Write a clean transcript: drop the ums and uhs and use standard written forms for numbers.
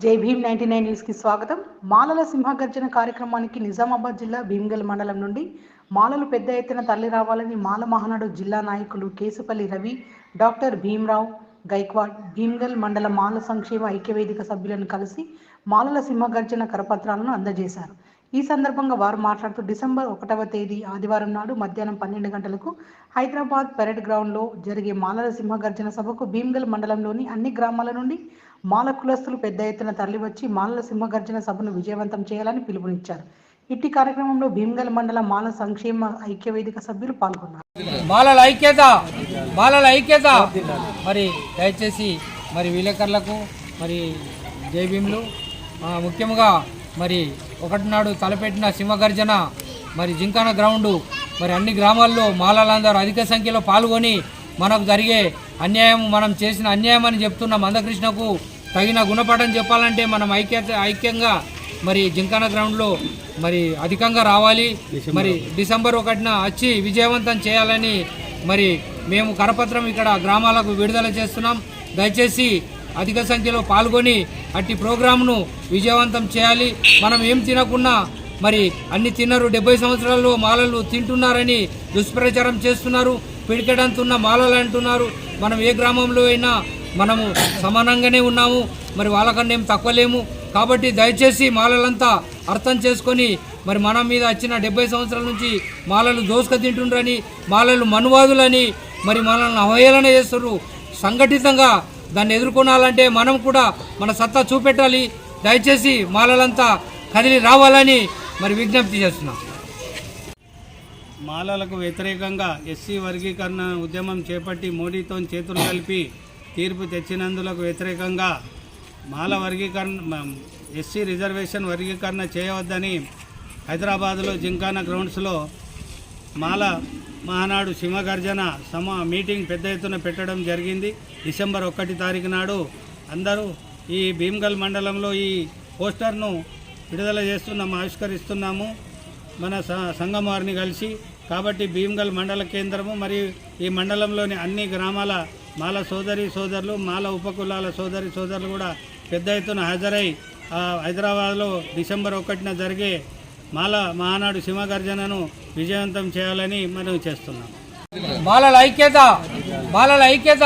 జై భీమ్ 99 న్యూస్ కి స్వాగతం. మాలల సింహగర్జన కార్యక్రమానికి నిజామాబాద్ జిల్లా భీమ్గల్ మండలం నుండి మాలలు పెద్ద ఎత్తున తరలి రావాలని మాల మహానాడు జిల్లా నాయకులు కేసుపల్లి రవి, డాక్టర్ భీమ్రావ్ గైక్వాడ్, భీమ్గల్ మండల మాల సంక్షేమ ఐక్యవేదిక సభ్యులను కలిసి మాలల సింహగర్జన కరపత్రాలను అందజేశారు. ఈ సందర్భంగా వారు మాట్లాడుతూ డిసెంబర్ 1వ తేదీ ఆదివారం నాడు మధ్యాహ్నం 12 గంటలకు హైదరాబాద్ పెరేడ్ గ్రౌండ్లో జరిగే మాలల సింహగర్జన సభకు భీమ్గల్ మండలంలోని అన్ని గ్రామాల నుండి మాల కులస్తులు పెద్ద ఎత్తున తరలివచ్చి మాలల సింహగర్జన సభను విజయవంతం చేయాలని పిలుపునిచ్చారు. ఇట్టి కార్యక్రమంలో భీమ్గల్ మండల మాల సంక్షేమ ఐక్యవేదిక సభ్యులు పాల్గొన్నారు. మాలల ఐక్యత మరి దయచేసి మరి విలేకరులకు మరి జై భీమ్లు ముఖ్యంగా మరి ఒకటి నాడు తలపెట్టిన సింహగర్జన మరి జింకానా గ్రౌండు మరి అన్ని గ్రామాల్లో మాలలందరూ అధిక సంఖ్యలో పాల్గొని మనకు జరిగే అన్యాయం, మనం చేసిన అన్యాయం అని చెప్తున్న మందకృష్ణకు తగిన గుణపాఠం చెప్పాలంటే మనం ఐక్యంగా మరి జింకానా గ్రౌండ్లో మరి అధికంగా రావాలి. మరి డిసెంబర్ 1న వచ్చి విజయవంతం చేయాలని మరి మేము కరపత్రం ఇక్కడ గ్రామాలకు విడుదల చేస్తున్నాం. దయచేసి అధిక సంఖ్యలో పాల్గొని అట్టి ప్రోగ్రాంను విజయవంతం చేయాలి. మనం ఏం తినకున్నా మరి అన్ని తిన్నారు, 70 సంవత్సరాల్లో మాలలు తింటున్నారని దుష్ప్రచారం చేస్తున్నారు. పిడికెడంతున్న మాలలు అంటున్నారు. మనం ఏ గ్రామంలో అయినా మనము సమానంగానే ఉన్నాము, మరి వాళ్ళకన్నా ఏం తక్కువ లేము. కాబట్టి దయచేసి మాలలంతా అర్థం చేసుకొని మరి మన మీద వచ్చిన 70 సంవత్సరాల నుంచి మాలలు దోసుక తింటుండ్రని, మాలలు మనువాదులని మరి మనల్ని అవహేళన చేస్తున్నారు. సంఘటితంగా దాన్ని ఎదుర్కొనాలంటే మనం కూడా మన సత్తా చూపెట్టాలి. దయచేసి మాలలంతా కదిలి రావాలని మరి విజ్ఞప్తి చేస్తున్నాం. మాలలకు వ్యతిరేకంగా ఎస్సీ వర్గీకరణ ఉద్యమం చేపట్టి మోడీతో చేతులు కలిపి తీర్పు తెచ్చినందులకు వ్యతిరేకంగా మాల వర్గీకరణ ఎస్సీ రిజర్వేషన్ వర్గీకరణ చేయవద్దని హైదరాబాదులో జింకానా గ్రౌండ్స్లో మాల మహానాడు సింహగర్జన మీటింగ్ పెద్ద ఎత్తున పెట్టడం జరిగింది. డిసెంబర్ 1 తారీఖు నాడు అందరూ ఈ భీమ్గల్ మండలంలో ఈ పోస్టర్ను విడుదల చేస్తున్నాము, ఆవిష్కరిస్తున్నాము మన సంఘం వారిని కలిసి. కాబట్టి భీమ్గల్ మండల కేంద్రము మరియు ఈ మండలంలోని అన్ని గ్రామాల మాల సోదరులు, మాల ఉపకులాల సోదరులు కూడా పెద్ద ఎత్తున హాజరై హైదరాబాద్లో డిసెంబర్ 1న జరిగే మాల మహానాడు సింహగర్జనను విజయవంతం చేయాలని మనం చేస్తున్నాం. మాలల ఐక్యత